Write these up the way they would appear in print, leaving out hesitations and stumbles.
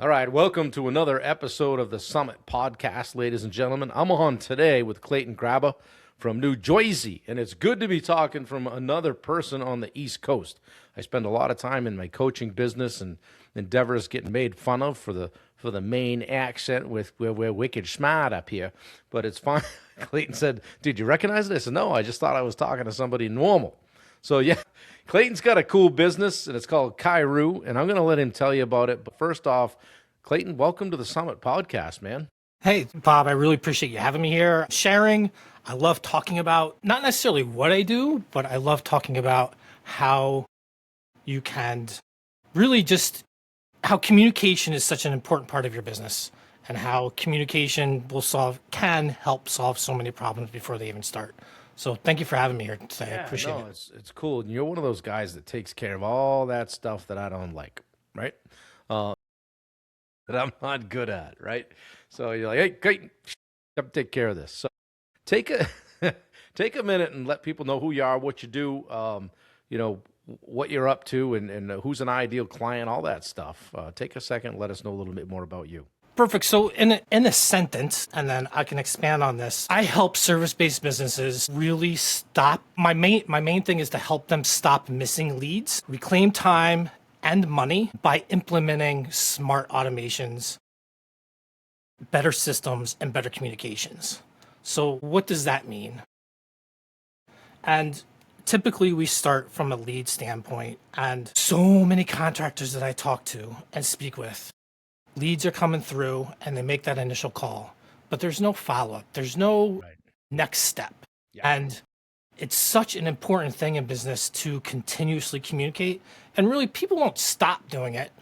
All right, welcome to another episode of the Summit Podcast, ladies and gentlemen. I'm on today with Clayton Graba from New Jersey, and it's good to be talking from another person on the East Coast. I spend a lot of time in my coaching business and endeavors getting made fun of for the Maine accent with we're wicked smart up here, but it's fine. Clayton said, "Did you recognize this?" I said, "No, I just thought I was talking to somebody normal." So yeah, Clayton's got a cool business, and it's called Kaeru, and I'm going to let him tell you about it. But first off, Clayton, welcome to the Summit Podcast, man. Hey, Bob, I really appreciate you having me here. Sharing, I love talking about not necessarily what I do, but I love talking about how you can really just how communication is such an important part of your business and how communication can help solve so many problems before they even start. So thank you for having me here today. I appreciate it. It's cool. And you're one of those guys that takes care of all that stuff that I don't like, right? That I'm not good at, right? So you're like, "Hey, Clayton, take care of this." So take a take a minute and let people know who you are, what you do, what you're up to, and who's an ideal client, all that stuff. Take a second, let us know a little bit more about you. Perfect. So in a sentence, and then I can expand on this. I help service-based businesses really stop. My main thing is to help them stop missing leads, reclaim time and money by implementing smart automations, better systems, and better communications. So what does that mean? And typically we start from a lead standpoint, and so many contractors that I talk to and speak with, leads are coming through and they make that initial call, but there's no follow-up. There's no next step. Yeah. And it's such an important thing in business to continuously communicate. And really, people won't stop doing it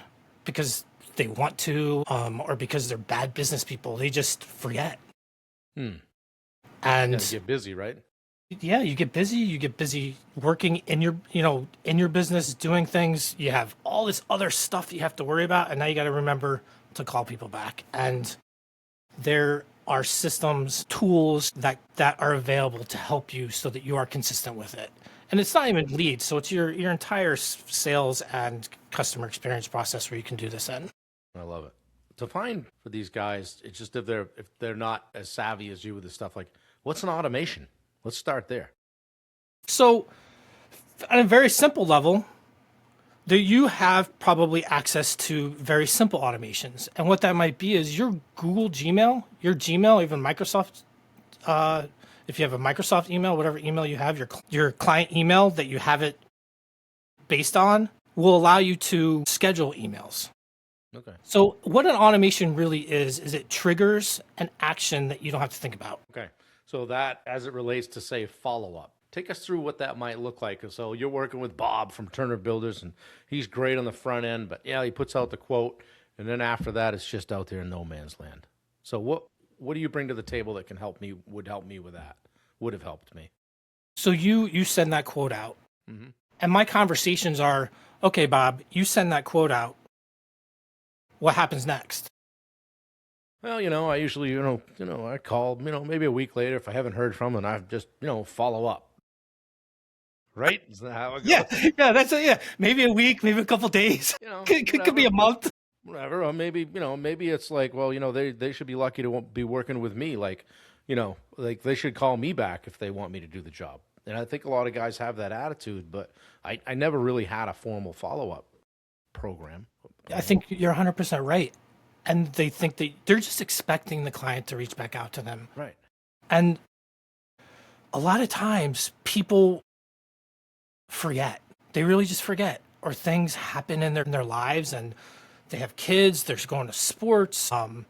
because they want to or because they're bad business people. They just forget. And you get busy, right? Yeah, you get busy. You get busy working in your business, doing things. You have all this other stuff that you have to worry about, and now you got to remember to call people back. And there are systems, tools that are available to help you so that you are consistent with it. And it's not even leads, so it's your entire sales and customer experience process where you can do this in. I love it. To find for these guys, it's just if they're not as savvy as you with this stuff, like what's an automation? Let's start there. So on a very simple level, you have probably access to very simple automations. And what that might be is your Google Gmail, your Gmail, even Microsoft, if you have a Microsoft email, whatever email you have, your client email that you have it based on will allow you to schedule emails. Okay. So what an automation really is it triggers an action that you don't have to think about. Okay. So that, as it relates to, say, follow-up, take us through what that might look like. So you're working with Bob from Turner Builders, and he's great on the front end, but yeah, he puts out the quote, and then after that, it's just out there in no man's land. So what do you bring to the table that would help me with that, would have helped me? So you send that quote out, and my conversations are, okay, Bob, you send that quote out. What happens next? Well, I usually, I call, maybe a week later if I haven't heard from them, and I just, follow up. Right? Is that how it goes? Yeah, that's it. Yeah, maybe a week, maybe a couple days. Could be a month. Whatever. Or maybe it's like, well, they should be lucky to be working with me. Like, like they should call me back if they want me to do the job. And I think a lot of guys have that attitude, but I never really had a formal follow-up program. I think you're 100% right. And they think that they're just expecting the client to reach back out to them. Right. And a lot of times people forget. They really just forget. Or things happen in their lives and they have kids, they're going to sports, or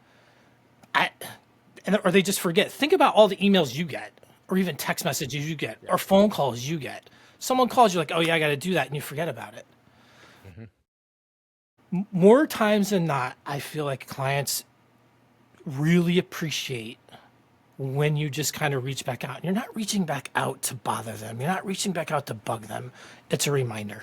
they just forget. Think about all the emails you get, or even text messages you get, or phone calls you get. Someone calls you like, "Oh yeah, I got to do that," and you forget about it. More times than not, I feel like clients really appreciate when you just kind of reach back out. You're not reaching back out to bother them. You're not reaching back out to bug them. It's a reminder.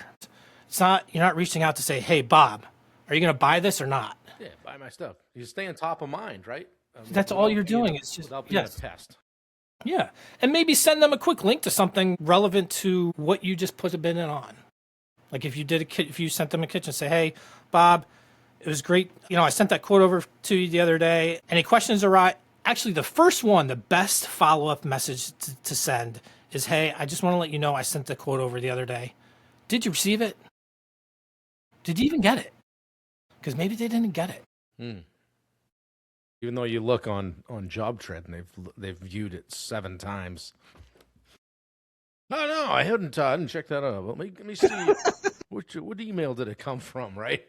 You're not reaching out to say, "Hey, Bob, are you going to buy this or not?" Yeah, buy my stuff. You stay on top of mind, right? That's all you're doing. It's just without being a pest. Yeah, and maybe send them a quick link to something relevant to what you just put a bid in on. Like if you sent them a kitchen, say, "Hey, Bob, It was great. I sent that quote over to you the other day. Any questions arise? Actually, the first one, the best follow-up message to send is, hey, I just want to let you know I sent the quote over the other day. Did you receive it? Did you even get it? Because maybe they didn't get it. Even though you look on JobTread and they've viewed it 7 times. No, I didn't check that out. Well, let me see. What email did it come from, right?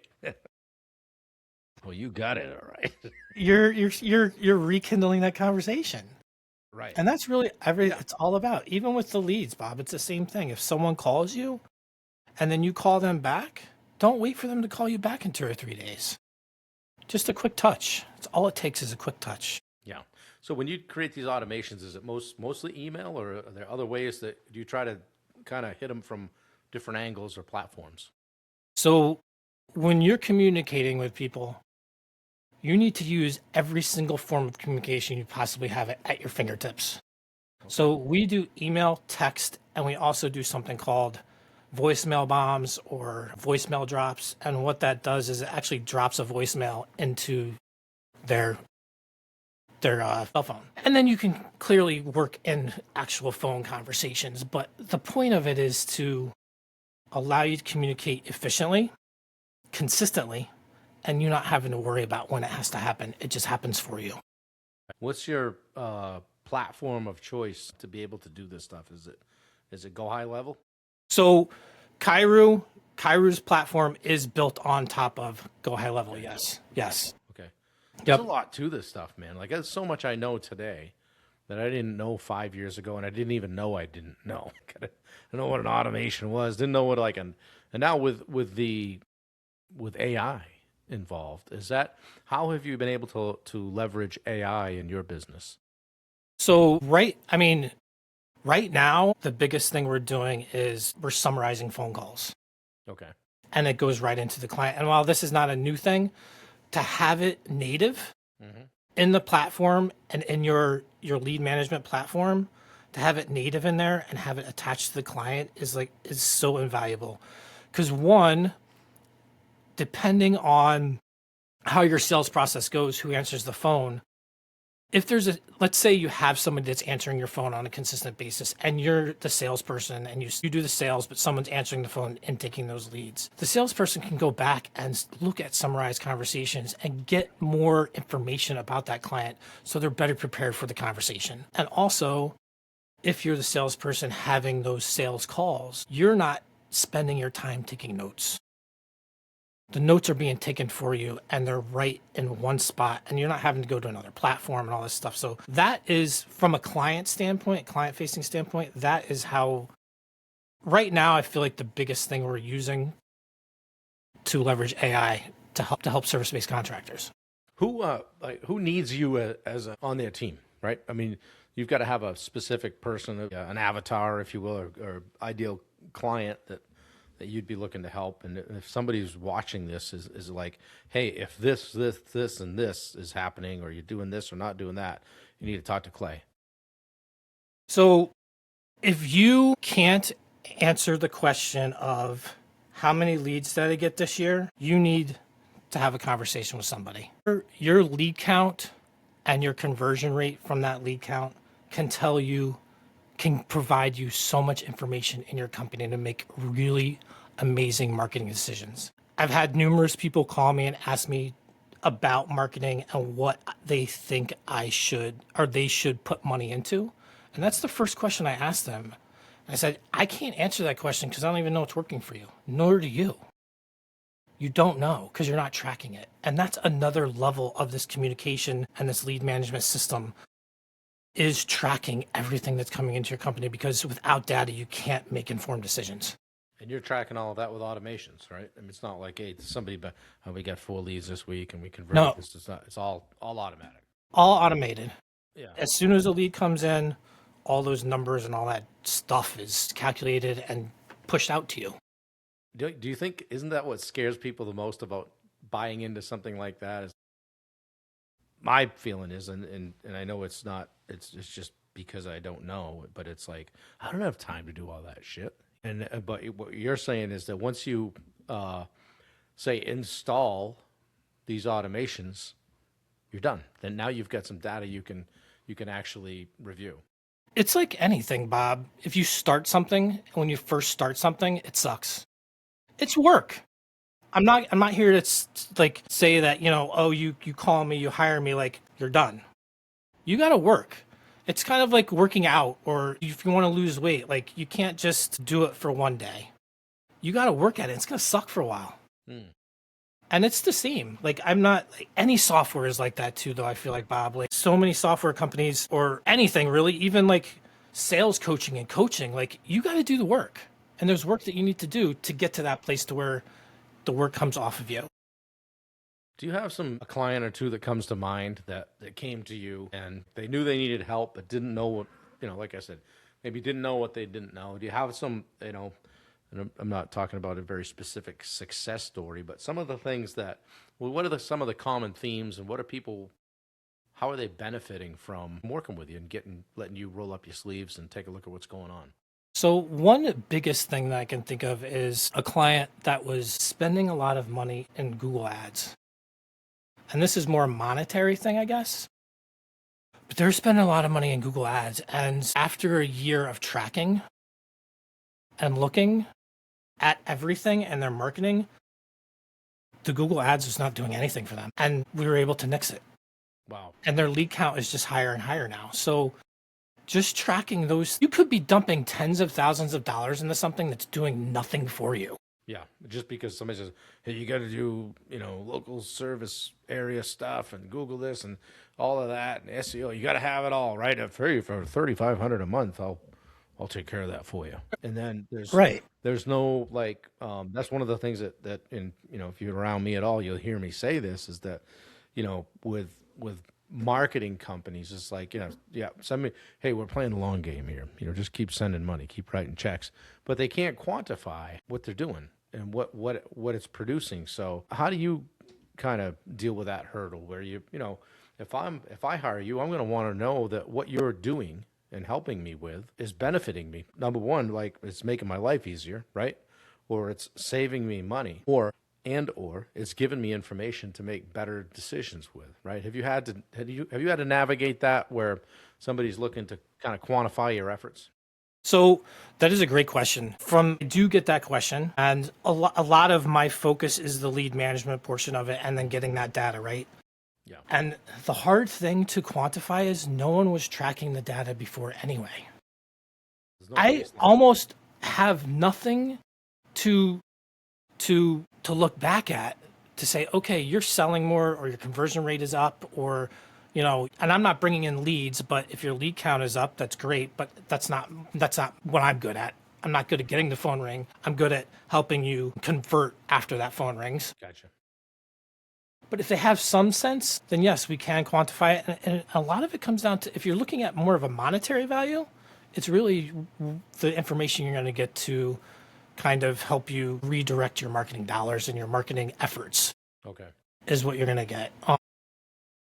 Well, you got it, all right. You're rekindling that conversation. Right. And that's really it's all about. Even with the leads, Bob, it's the same thing. If someone calls you and then you call them back, don't wait for them to call you back in 2 or 3 days. Just a quick touch. That's all it takes is a quick touch. Yeah. So when you create these automations, is it mostly email, or are there other ways that do you try to kind of hit them from different angles or platforms? So when you're communicating with people, you need to use every single form of communication you possibly have at your fingertips. Okay. So we do email, text, and we also do something called voicemail bombs or voicemail drops. And what that does is it actually drops a voicemail into their cell phone. And then you can clearly work in actual phone conversations. But the point of it is to allow you to communicate efficiently, consistently, and you're not having to worry about when it has to happen. It just happens for you. What's your platform of choice to be able to do this stuff? Is it Go High Level? So Kaeru's platform is built on top of Go High Level. Yes. Okay. There's a lot to this stuff, man. Like, there's so much I know today that I didn't know 5 years ago, and I didn't even know I didn't know. I didn't know what an automation was. Didn't know what and now with AI involved, how have you been able to leverage AI in your business? So right now, the biggest thing we're doing is we're summarizing phone calls. Okay. And it goes right into the client. And while this is not a new thing, to have it native in the platform and in your lead management platform, to have it native in there and have it attached to the client is so invaluable. Because one, depending on how your sales process goes, who answers the phone, if let's say you have somebody that's answering your phone on a consistent basis and you're the salesperson and you do the sales, but someone's answering the phone and taking those leads, the salesperson can go back and look at summarized conversations and get more information about that client so they're better prepared for the conversation. And also, if you're the salesperson having those sales calls, you're not spending your time taking notes. The notes are being taken for you and they're right in one spot and you're not having to go to another platform and all this stuff. So that is, from a client facing standpoint, that is how right now I feel like the biggest thing we're using to leverage AI to help service-based contractors. Who needs you on their team, right? I mean, you've got to have a specific person, an avatar, if you will, or ideal client that you'd be looking to help. And if somebody's watching this is like, hey, if this, and this is happening, or you're doing this or not doing that, you need to talk to Clay. So if you can't answer the question of how many leads did I get this year, you need to have a conversation with somebody. Your lead count and your conversion rate from that lead count can provide you so much information in your company to make really amazing marketing decisions. I've had numerous people call me and ask me about marketing and what they think they should put money into. And that's the first question I asked them. I said, I can't answer that question because I don't even know what's working for you. Nor do you. You don't know because you're not tracking it. And that's another level of this communication and this lead management system, is tracking everything that's coming into your company, because without data, you can't make informed decisions. And you're tracking all of that with automations, right? I mean, it's not like, hey, we got 4 leads this week and we convert this. It's all automatic. All automated. Yeah. As soon as a lead comes in, all those numbers and all that stuff is calculated and pushed out to you. Do you think, isn't that what scares people the most about buying into something like that? Is my feeling is, and I know it's not, it's just because I don't know, but it's like, I don't have time to do all that shit. But what you're saying is that once you say install these automations, you're done. Then now you've got some data you can actually review. It's like anything, Bob. If you start something, when you first start something, it sucks. It's work. I'm not here to like say that, oh, you call me, you hire me, like you're done. You got to work. It's kind of like working out, or if you want to lose weight, like you can't just do it for one day. You got to work at it. It's going to suck for a while. And it's the same. Like I'm not like any software is like that too, though. I feel like, Bob, like so many software companies or anything really, even like sales coaching and coaching, like you got to do the work, and there's work that you need to do to get to that place to where the work comes off of you. Do you have a client or two that comes to mind that came to you and they knew they needed help but didn't know what, like I said, maybe didn't know what they didn't know? Do you have some, and I'm not talking about a very specific success story, but some of the things that, well, what are some of the common themes, and how are they benefiting from working with you and letting you roll up your sleeves and take a look at what's going on? So one biggest thing that I can think of is a client that was spending a lot of money in Google Ads. And this is more a monetary thing, I guess. But they're spending a lot of money in Google Ads. And after a year of tracking and looking at everything and their marketing, the Google Ads was not doing anything for them. And we were able to nix it. Wow. And their lead count is just higher and higher now. So just tracking those, you could be dumping tens of thousands of dollars into something that's doing nothing for you. Yeah, just because somebody says, hey, you got to do, local service area stuff and Google this and all of that and SEO. You got to have it all right up for you for $3,500 a month. I'll take care of that for you. And then there's no like that's one of the things that in if you're around me at all, you'll hear me say this is that with marketing companies, it's like, send me, hey, we're playing the long game here. Just keep sending money, keep writing checks, but they can't quantify what they're doing and what it's producing. So how do you kind of deal with that hurdle where if I hire you, I'm going to want to know that what you're doing and helping me with is benefiting me. Number one, like it's making my life easier, right? Or it's saving me money, or it's given me information to make better decisions with, right? Have you had to navigate that where somebody's looking to kind of quantify your efforts? So that is a great question. I do get that question, and a lot of my focus is the lead management portion of it, and then getting that data, right? Yeah. And the hard thing to quantify is no one was tracking the data before anyway. I almost have nothing to look back at to say, okay, you're selling more, or your conversion rate is up, or and I'm not bringing in leads, but if your lead count is up, that's great, but that's not what I'm good at. I'm not good at getting the phone ring. I'm good at helping you convert after that phone rings. Gotcha. But if they have some sense, then yes, we can quantify it. And a lot of it comes down to, if you're looking at more of a monetary value, it's really the information you're going to get to kind of help you redirect your marketing dollars and your marketing efforts. Okay. Is what you're going to get.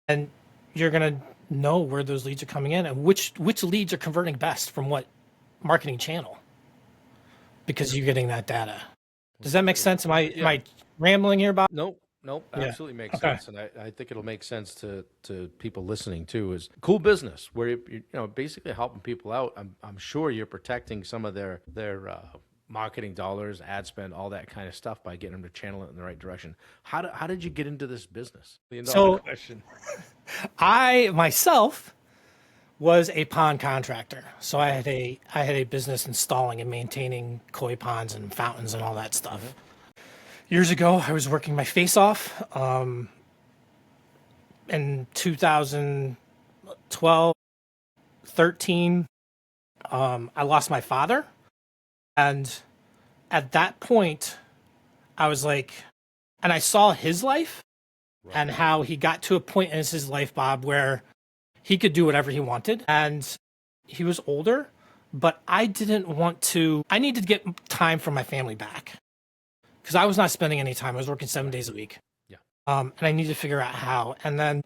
And you're going to know where those leads are coming in and which leads are converting best from what marketing channel, because you're getting that data. Does that make sense? Am I rambling here, Bob? Nope, absolutely makes sense. And I think it'll make sense to people listening too. Is cool business where you're basically helping people out. I'm sure you're protecting some of their marketing dollars, ad spend, all that kind of stuff by getting them to channel it in the right direction. How did you get into this business? Question. I myself was a pond contractor. So I had a business installing and maintaining koi ponds and fountains and all that stuff. Mm-hmm. Years ago, I was working my face off. In 2012, 13, I lost my father. And at that point, I was like, and I saw his life and how he got to a point in his life, Bob, where he could do whatever he wanted. And he was older, but I needed to get time from my family back because I was not spending any time. I was working 7 days a week. Yeah. And I needed to figure out how. And then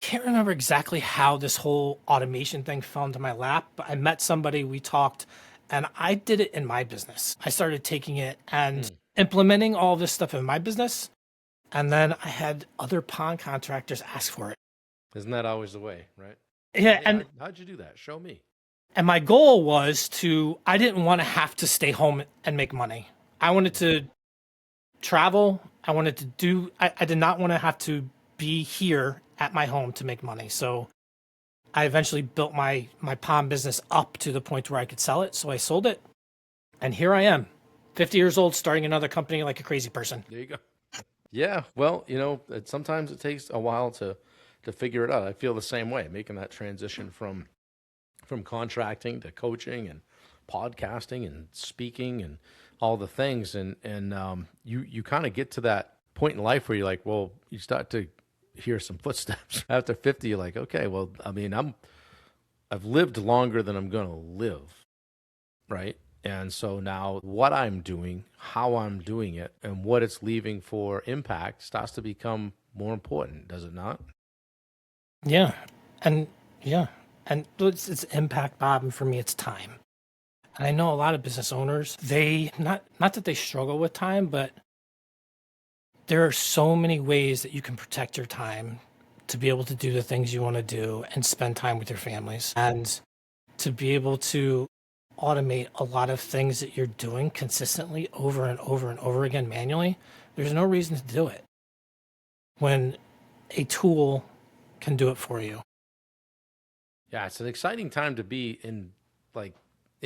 can't remember exactly how this whole automation thing fell into my lap, but I met somebody, we talked, and I did it in my business. I started taking it and implementing all this stuff in my business. And then I had other pond contractors ask for it. Isn't that always the way, right? Yeah, Hey, and how'd you do that? Show me. my goal was I didn't want to have to stay home and make money. I wanted to travel. I did not want to have to be here at my home to make money. So I eventually built my pond business up to the point where I could sell it. So I sold it. And here I am, 50 years old, starting another company like a crazy person. There you go. Yeah, well, sometimes it takes a while to figure it out. I feel the same way, making that transition from contracting to coaching and podcasting and speaking and all the things. And you kind of get to that point in life where you're like, well, you start to hear some footsteps. After 50, you're like, okay, well, I mean, I've lived longer than I'm going to live, right? And so now what I'm doing, how I'm doing it, and what it's leaving for impact starts to become more important, does it not? Yeah. And it's impact, Bob. And for me, it's time. And I know a lot of business owners, they not that they struggle with time, but there are so many ways that you can protect your time to be able to do the things you want to do and spend time with your families, and to be able to automate a lot of things that you're doing consistently over and over and over again manually. There's no reason to do it when a tool can do it for you. Yeah, it's an exciting time to be in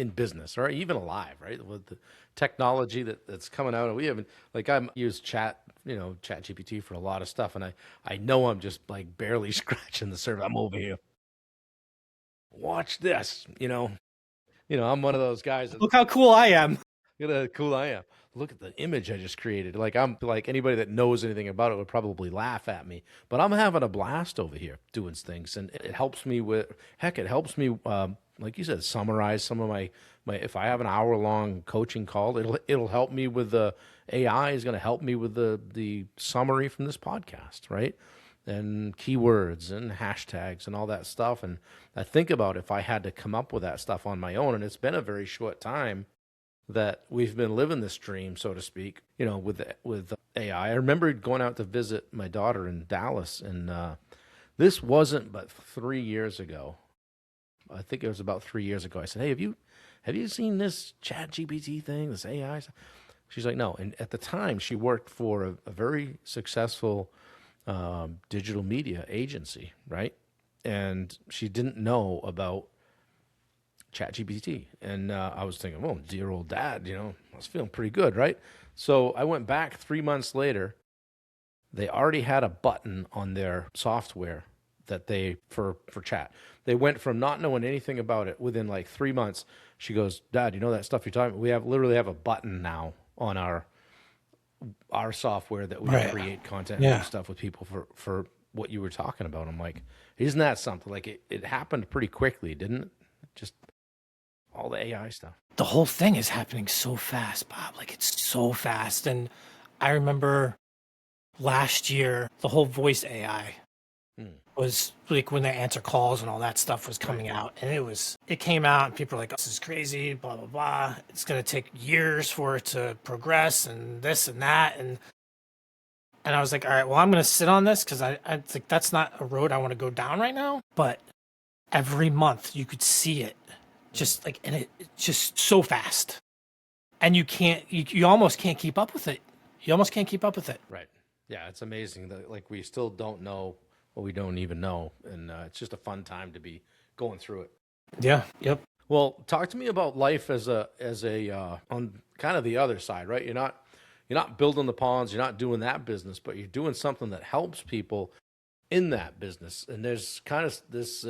business or even alive, right? With the technology that's coming out. We haven't, I'm used Chat GPT for a lot of stuff, and I know I'm just like barely scratching the surface. I'm over here. Watch this, I'm one of those guys. Look how cool I am. Look at how cool I am. Look at the image I just created. I'm like, anybody that knows anything about it would probably laugh at me, but I'm having a blast over here doing things, and it helps me like you said, summarize some of my if I have an hour-long coaching call, it'll help me with the AI is going to help me with the summary from this podcast, right? And keywords and hashtags and all that stuff. And I think about if I had to come up with that stuff on my own, and it's been a very short time that we've been living this dream, so to speak, with AI. I remember going out to visit my daughter in Dallas, and this wasn't but 3 years ago. I think it was about 3 years ago. I said, hey, have you seen this Chat GPT thing, this AI? She's like, no. And at the time, she worked for a very successful digital media agency, right? And she didn't know about ChatGPT. And I was thinking, well, dear old dad, I was feeling pretty good, right? So I went back 3 months later. They already had a button on their software that for chat. They went from not knowing anything about it within like 3 months. She goes, Dad, that stuff you're talking about? We literally have a button now on our software that we create content and stuff with people for what you were talking about. I'm like, isn't that something? Like it happened pretty quickly, didn't it? Just all the AI stuff. The whole thing is happening so fast, Bob. Like it's so fast. And I remember last year, the whole voice AI was like when they answer calls and all that stuff was coming out. And it came out and people were like, this is crazy, blah, blah, blah. It's going to take years for it to progress and this and that. And I was like, all right, well, I'm going to sit on this because I think that's not a road I want to go down right now. But every month you could see it just like, and it's just so fast. And you almost can't keep up with it. You almost can't keep up with it. Right. Yeah, it's amazing that we still don't know what we don't even know, and it's just a fun time to be going through it. Yeah. Yep. Well, talk to me about life as a on kind of the other side, right? You're not building the ponds, you're not doing that business, but you're doing something that helps people in that business. And there's kind of this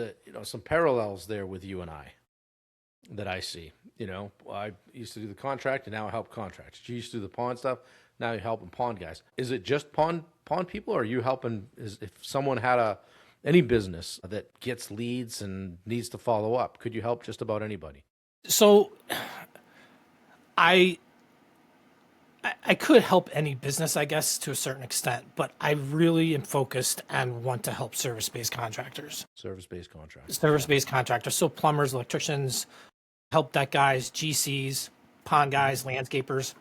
some parallels there with you and I that I see. I used to do the contract, and now I help contractors. You used to do the pond stuff. Now you're helping pond guys. Is it just pond people, or are you helping? If someone had any business that gets leads and needs to follow up, could you help just about anybody? So, I could help any business, I guess, to a certain extent, but I really am focused and want to help service-based contractors. Service-based contractors. Service-based contractors. So plumbers, electricians, help deck guys, GCs, pond guys, landscapers.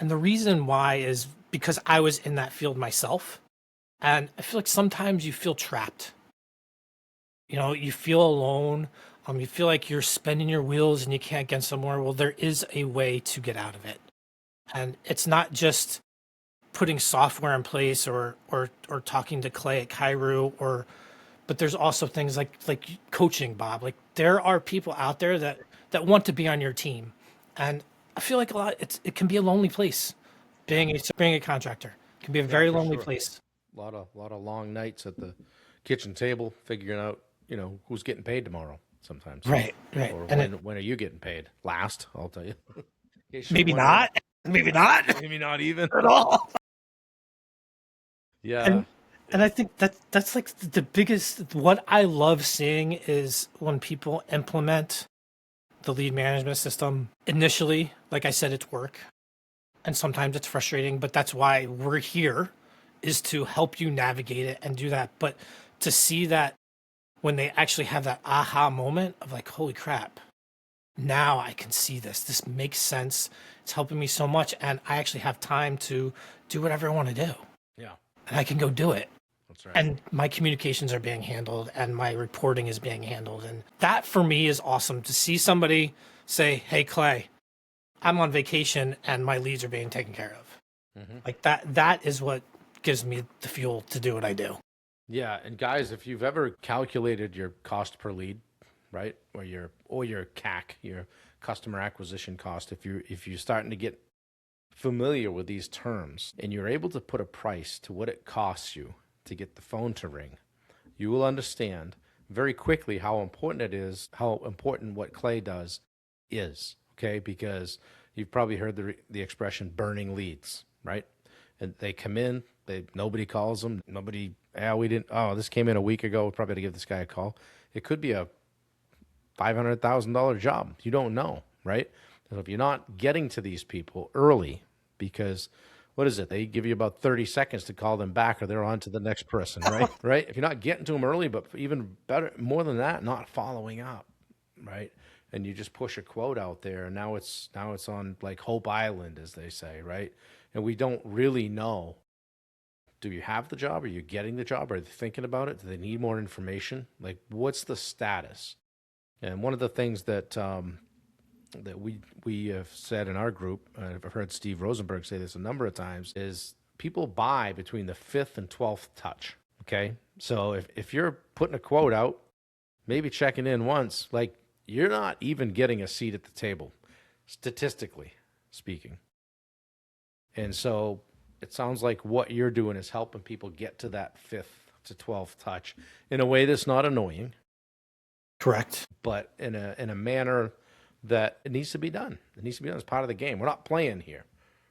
And the reason why is because I was in that field myself. And I feel like sometimes you feel trapped. You know, you feel alone. You feel like you're spinning your wheels and you can't get somewhere. Well, there is a way to get out of it. And it's not just putting software in place or talking to Clay at Kaeru, but there's also things like coaching, Bob. Like there are people out there that want to be on your team. And I feel like it can be a lonely place. Being a contractor can be a very lonely place. A lot of long nights at the kitchen table figuring out, who's getting paid tomorrow sometimes. Right. Or when are you getting paid? Last, I'll tell you. Maybe not. Maybe not. Maybe not even at all. Yeah. And I think that's like the biggest, what I love seeing is when people implement the lead management system initially, like I said, it's work. And sometimes it's frustrating, but that's why we're here, is to help you navigate it and do that. But to see that when they actually have that aha moment of like, holy crap, now I can see this. This makes sense. It's helping me so much. And I actually have time to do whatever I want to do. Yeah. And I can go do it. That's right. And my communications are being handled and my reporting is being handled. And that for me is awesome to see somebody say, hey, Clay, I'm on vacation and my leads are being taken care of. Mm-hmm. Like that is what gives me the fuel to do what I do. Yeah. And guys, if you've ever calculated your cost per lead, right? Or your CAC, your customer acquisition cost, if you're starting to get familiar with these terms and you're able to put a price to what it costs you to get the phone to ring, you will understand very quickly how important it is, how important what Clay does is, okay? Because you've probably heard the expression burning leads, right? And they come in, nobody calls them, this came in a week ago, we're probably going to give this guy a call. It could be a $500,000 job. You don't know, right? So if you're not getting to these people early, because what is it? They give you about 30 seconds to call them back or they're on to the next person, right? Right? If you're not getting to them early, but even better, more than that, not following up, right? And you just push a quote out there and now it's on like Hope Island, as they say, right? And we don't really know. Do you have the job? Are you getting the job? Are they thinking about it? Do they need more information? Like, what's the status? And one of the things that we have said in our group, I've heard Steve Rosenberg say this a number of times, is people buy between the 5th and 12th touch, okay? So if you're putting a quote out, maybe checking in once, like you're not even getting a seat at the table, statistically speaking. And so it sounds like what you're doing is helping people get to that 5th to 12th touch in a way that's not annoying. Correct. But in a manner that it needs to be done. It needs to be done as part of the game. We're not playing here,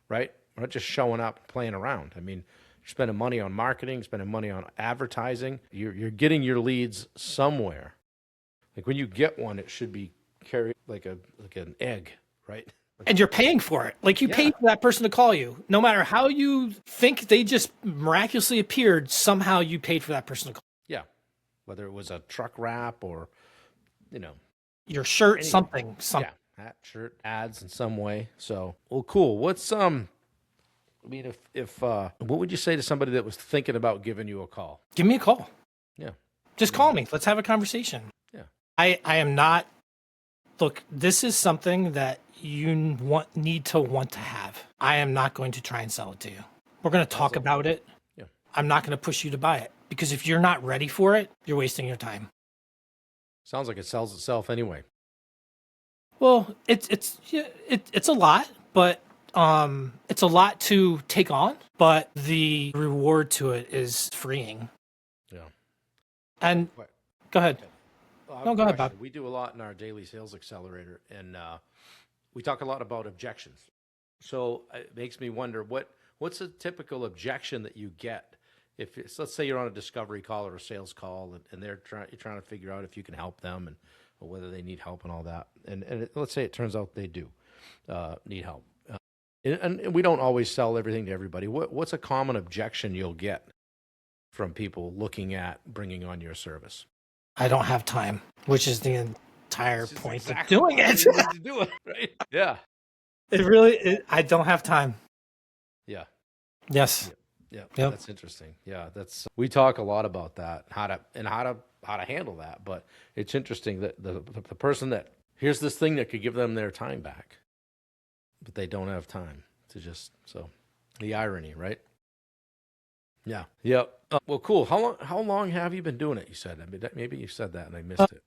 right? We're not just showing up and playing around. I mean, you're spending money on marketing, spending money on advertising. You're getting your leads somewhere. Like when you get one, it should be carried like an egg, right? And you're paying for it. Like you paid for that person to call you. No matter how you think they just miraculously appeared, somehow you paid for that person to call. Yeah. Whether it was a truck wrap or, your shirt, something. Yeah, hat, shirt, ads in some way. So, well, cool. What's if what would you say to somebody that was thinking about giving you a call? Give me a call. Yeah. Just call me. Let's have a conversation. Yeah. I am not. Look, this is something that you need to want to have. I am not going to try and sell it to you. We're going to talk about it. Yeah. I'm not going to push you to buy it because if you're not ready for it, you're wasting your time. Sounds like it sells itself anyway. Well, it's a lot, but it's a lot to take on, but the reward to it is freeing. Yeah. And go ahead. No, go ahead, Bob. We do a lot in our daily sales accelerator, and we talk a lot about objections. So it makes me wonder what's a typical objection that you get if it's, let's say you're on a discovery call or a sales call, and you're trying to figure out if you can help them or whether they need help and all that. And let's say it turns out they do need help. And we don't always sell everything to everybody. What's a common objection you'll get from people looking at bringing on your service? I don't have time, which is the entire point of doing it. To do it, right? Yeah. I don't have time. Yeah. Yes. Yeah, Yep. that's interesting. Yeah, that's we talk a lot about that, how to handle that. But it's interesting that the person that here's this thing that could give them their time back, but they don't have time to just so the irony, right? Yeah. Yep. Well, cool. How long have you been doing it? You said. I mean, maybe you said that and I missed it.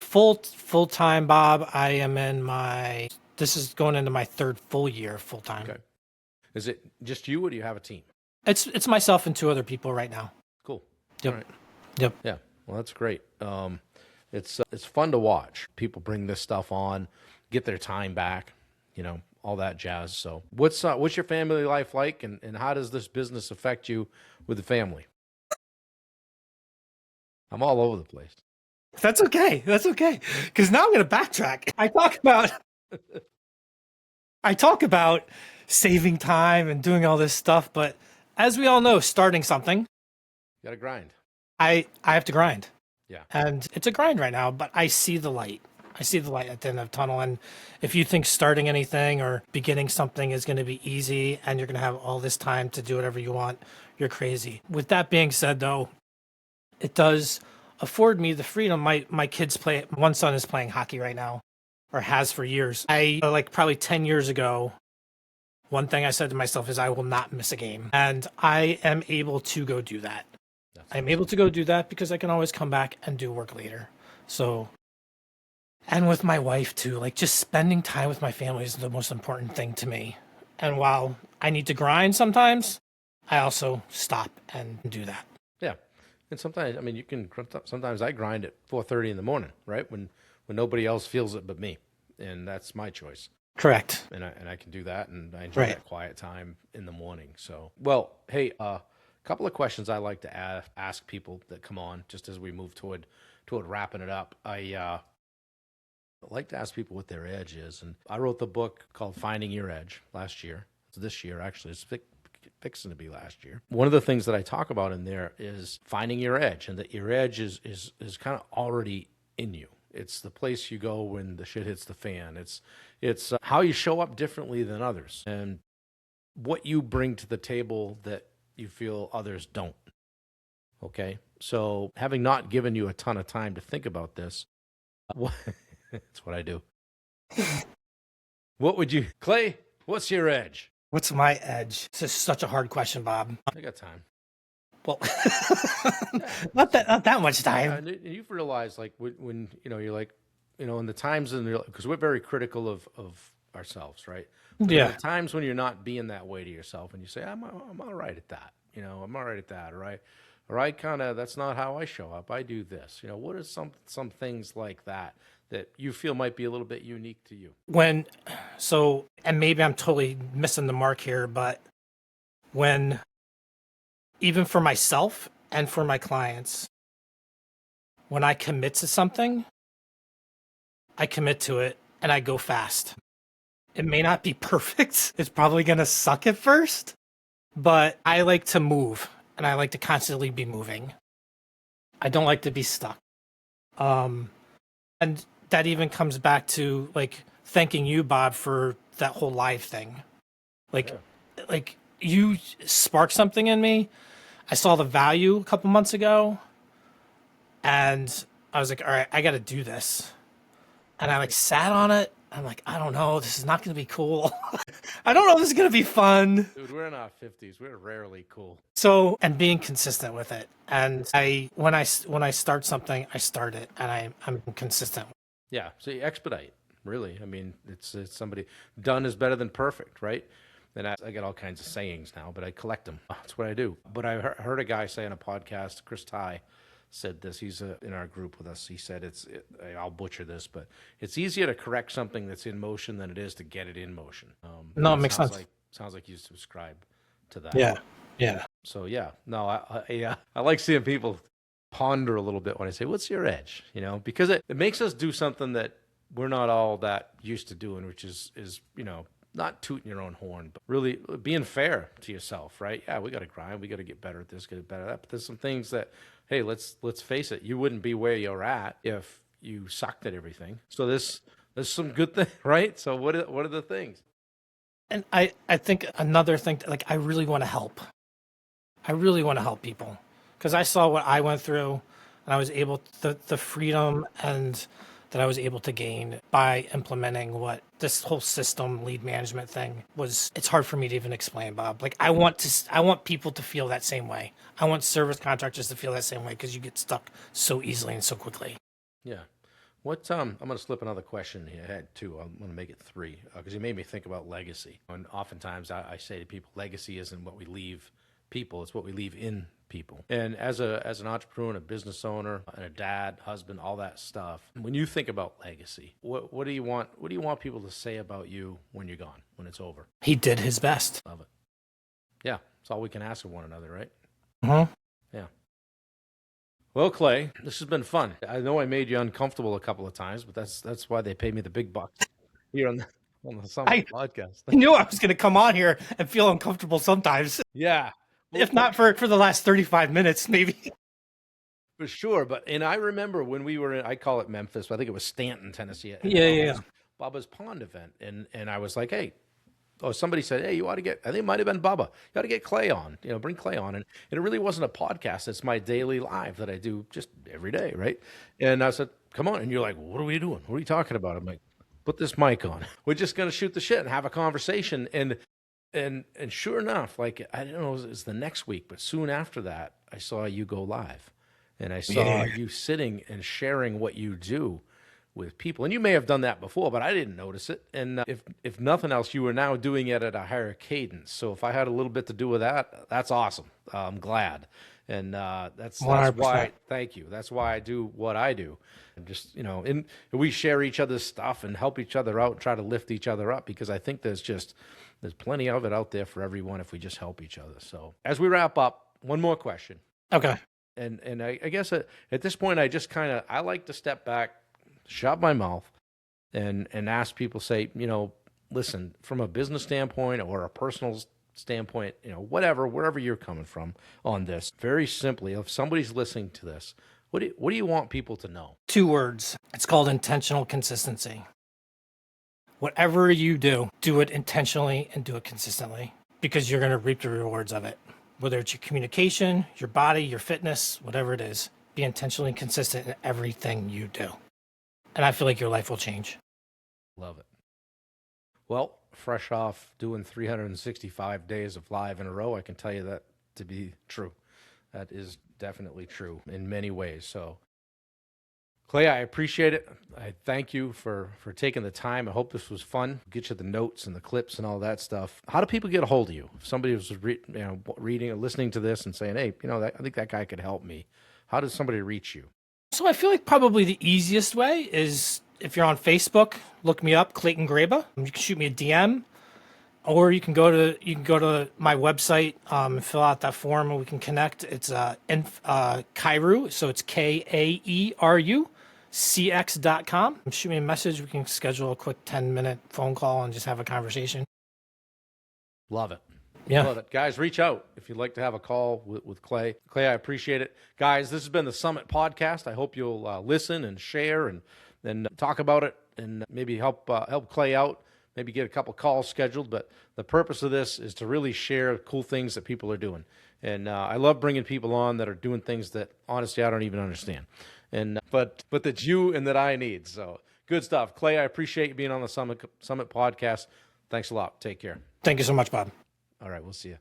Full time, Bob. I am in my. This is going into my third full year full time. Okay. Is it just you, or do you have a team? It's myself and two other people right now. Cool. Yep. All right. Yep. Yeah. Well, that's great. It's fun to watch people bring this stuff on, get their time back, all that jazz. So, what's your family life like, and how does this business affect you with the family? I'm all over the place. That's okay. That's okay. Because now I'm going to backtrack. I talk about saving time and doing all this stuff, but as we all know, starting something, You got to grind. I have to grind. Yeah. And it's a grind right now, but I see the light. I see the light at the end of the tunnel. And if you think starting anything or beginning something is going to be easy and you're going to have all this time to do whatever you want, you're crazy. With that being said, though, it does afford me the freedom. My kids play, one son is playing hockey right now, or has for years. I, like probably 10 years ago, one thing I said to myself is I will not miss a game. And I am able to go do that. I'm able to go do that because I can always come back and do work later. So, and with my wife too, like just spending time with my family is the most important thing to me. And while I need to grind sometimes, I also stop and do that. Yeah. And sometimes, I mean, sometimes I grind at 4:30 in the morning, right? When nobody else feels it but me. And that's my choice. Correct. And I can do that, and I enjoy Right. that quiet time in the morning. So, well, hey, couple of questions I like to ask people that come on just as we move toward wrapping it up. I like to ask people what their edge is, and I wrote the book called Finding Your Edge last year. It's this year, actually. It's fixing to be last year. One of the things that I talk about in there is finding your edge, and that your edge is kind of already in you. It's the place you go when the shit hits the fan. It's how you show up differently than others, and what you bring to the table that you feel others don't. Okay? So, having not given you a ton of time to think about this, that's what I do. What would you, Clay, what's your edge? What's my edge? This is such a hard question, Bob. I got time. Well, not that much time. And you've realized, like, when you're like, in the times, because we're very critical of ourselves, right? But Yeah. there are times when you're not being that way to yourself, and you say, I'm all right at that. I'm all right at that, or I kind of, that's not how I show up. I do this. What are some things like that you feel might be a little bit unique to you? And maybe I'm totally missing the mark here, but when, even for myself and for my clients, when I commit to something, I commit to it and I go fast. It may not be perfect. It's probably going to suck at first, but I like to move and I like to constantly be moving. I don't like to be stuck. And that even comes back to like thanking you, Bob, for that whole live thing. Like you sparked something in me. I saw the value a couple months ago and I was like, all right, I got to do this. And I like sat on it. I'm like, I don't know. This is not going to be cool. I don't know if this is going to be fun. Dude, we're in our 50s. We're rarely cool. So, and being consistent with it. And when I start something, I start it and I'm consistent. Yeah. So you expedite, really. I mean, it's somebody, done is better than perfect, right? And I get all kinds of sayings now, but I collect them. That's what I do. But I heard a guy say on a podcast, Chris Ty said this. He's in our group with us. He said I'll butcher this, but it's easier to correct something that's in motion than it is to get it in motion. No, it makes sense. Sounds like you subscribe to that. Yeah. Yeah. So yeah, no, I like seeing people ponder a little bit when I say, what's your edge? Because it makes us do something that we're not all that used to doing, which is not tooting your own horn, but really being fair to yourself, right? Yeah, we got to grind. We got to get better at this, get better at that. But there's some things that, hey, let's face it. You wouldn't be where you're at if you sucked at everything. So there's some good things, right? So what are the things? And I think another thing, like, I really want to help. I really want to help people because I saw what I went through and I was able the freedom and that I was able to gain by implementing what this whole system lead management thing was. It's hard for me to even explain, Bob. Like, I want people to feel that same way. I want service contractors to feel that same way because you get stuck so easily and so quickly. Yeah. What I'm going to slip another question here. I had two. I'm going to make it three because you made me think about legacy. And oftentimes I say to people, legacy isn't what we leave people; it's what we leave in people. And as an entrepreneur, and a business owner, and a dad, husband, all that stuff. When you think about legacy, what do you want? What do you want people to say about you when you're gone, when it's over? He did his best. Love it. Yeah, that's all we can ask of one another, right? Mm-hmm. Yeah. Well, Clay, this has been fun. I know I made you uncomfortable a couple of times, but that's why they pay me the big bucks here on the Summit podcast. I knew I was going to come on here and feel uncomfortable sometimes. Yeah. Well, If not for the last 35 minutes, maybe. For sure. And I remember when we were in, I call it Memphis, but I think it was Stanton, Tennessee. At Yeah. Bubba's Pond event. And I was like, hey, somebody said, hey, you ought to get, I think it might have been Bubba, you ought to get Clay on, bring Clay on. And it really wasn't a podcast. It's my daily live that I do just every day, right? And I said, come on. And you're like, what are we doing? What are you talking about? I'm like, put this mic on. We're just going to shoot the shit and have a conversation. And sure enough, like, I don't know, it was the next week, but soon after that, I saw you go live. And I saw you sitting and sharing what you do with people. And you may have done that before, but I didn't notice it. And if nothing else, you are now doing it at a higher cadence. So if I had a little bit to do with that, that's awesome. I'm glad. And that's why, thank you. That's why I do what I do. And just, and we share each other's stuff and help each other out and try to lift each other up, because I think there's plenty of it out there for everyone if we just help each other. So as we wrap up, one more question. Okay. And I guess at this point, I like to step back, shut my mouth, and ask people, say, listen, from a business standpoint or a personal standpoint, wherever you're coming from on this, very simply, if somebody's listening to this, what do you want people to know? 2 words. It's called intentional consistency. Whatever you do, do it intentionally and do it consistently, because you're going to reap the rewards of it. Whether it's your communication, your body, your fitness, whatever it is, be intentionally consistent in everything you do. And I feel like your life will change. Love it. Well, fresh off doing 365 days of live in a row, I can tell you that to be true. That is definitely true in many ways. So, Clay, I appreciate it. I thank you for taking the time. I hope this was fun. Get you the notes and the clips and all that stuff. How do people get a hold of you? If somebody was reading or listening to this and saying, hey, I think that guy could help me. How does somebody reach you? So I feel like probably the easiest way is if you're on Facebook, look me up, Clayton Graba. You can shoot me a DM, or you can go to my website and fill out that form and we can connect. It's Kaeru, so it's Kaeru. CX.com. Shoot me a message. We can schedule a quick 10-minute phone call and just have a conversation. Love it. Yeah. Love it. Guys, reach out if you'd like to have a call with Clay. Clay, I appreciate it. Guys, this has been the Summit Podcast. I hope you'll listen and share and talk about it and maybe help Clay out, maybe get a couple calls scheduled. But the purpose of this is to really share cool things that people are doing. And I love bringing people on that are doing things that, honestly, I don't even understand. But that's you and that I need. So good stuff. Clay, I appreciate you being on the Summit Podcast. Thanks a lot. Take care. Thank you so much, Bob. All right. We'll see you.